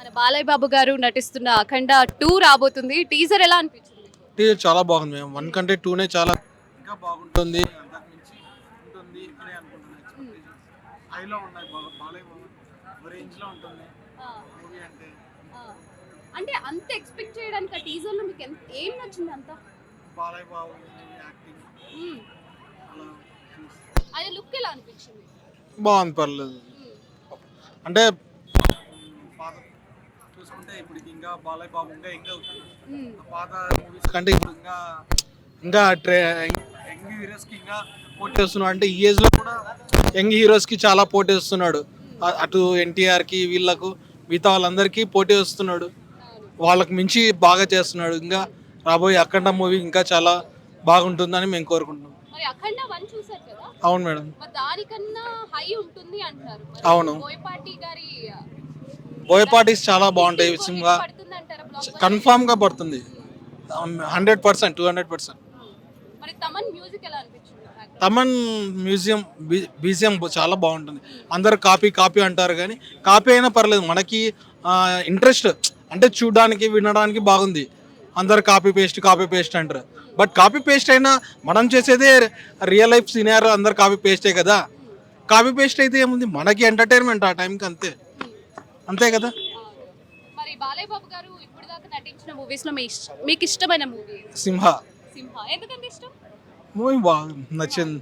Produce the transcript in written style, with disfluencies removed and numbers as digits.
మన బాలయ్య బాబు గారు నటిస్తున్న అఖండ 2 రాబోతుంది. టీజర్ ఎలా అనిపించింది? టీజర్ చాలా బాగుంది మేము 1 కంటే 2నే చాలా ఇంకా బాగుంటుంది అంతకు మించి ఉంటుంది అని అనుకుంటున్నాను ఎక్స్పెక్టేషన్స్ హైలో ఉన్నాయి బాలయ్య బాబు రేంజ్లో ఉంటుంది ఆ, మూవీ అంటే ఆ. అంటే అంత ఎక్స్పెక్ట్ చేయడానికి ఆ టీజర్ లో మీకు ఏం నచ్చింది అంత? బాలయ్య బాబు యాక్టింగ్ మ్మ్. అలా చూసి ఆయన లుక్ ఎలా అనిపించింది? బాగుంది పర్లేదు మ్మ్. అంటే పాత చూసుకుంటే ఇప్పుడు ఇంకా బాలయ్య బాబు ఇంకా యంగ్ అవుతుంది మ్మ్. పాత మూవీస్ కంటే ఇప్పుడు ఇంకా ఇంకా యంగ్ హీరోస్కి ఇంకా పోటీ వస్తున్నాడు అంటే ఈ ఏజ్లో కూడా యంగ్ హీరోస్కి చాలా పోటీ వస్తున్నాడు అటు ఎన్టీఆర్కి వీళ్ళకు మిగతా వాళ్ళందరికీ పోటీ వస్తున్నాడు అవును. వాళ్ళకి మించి బాగా చేస్తున్నాడు ఇంకా రాబోయే అఖండ మూవీ ఇంకా చాలా బాగుంటుందని మేము కోరుకుంటున్నాం మరి అఖండ 1 చూసారు కదా, అవును మేడం మరి దానికన్నా హై ఉంటుంది అంటారు. మరి అవును బోయపాటి గారి బోయపాటిస్ చాలా బాగుంటాయి సినిమా పడుతుంది అంటారా బ్లాక్? కన్ఫామ్గా పడుతుంది 100% 200%. మరి తమన్ మ్యూజిక్ ఎలా అనిపించింది? తమన్ మ్యూజియం బీజియం చాలా బాగుంటుంది అందరు కాపీ కాపీ అంటారు కానీ కాపీ అయినా పర్లేదు మనకి ఇంట్రెస్ట్ అంటే చూడడానికి వినడానికి బాగుంది అందరు కాపీ పేస్ట్ అంటారు బట్ కాపీ పేస్ట్ అయినా మనం చేసేదే రియల్ లైఫ్ సినియర్ అందరు కాపీ పేస్టే కదా కాపీ పేస్ట్ అయితే ఏముంది మనకి ఎంటర్టైన్మెంట్ ఆ టైంకి అంతే అంతే కదా మరి బాలయ్య బాబు గారు ఇప్పుడు దాకా నటించిన మూవీస్ లో మీకు ఇష్టమైన మూవీ? సింహ సింహ. ఎందుకంటే ఇష్టం? మూవీ బాగా నచ్చింది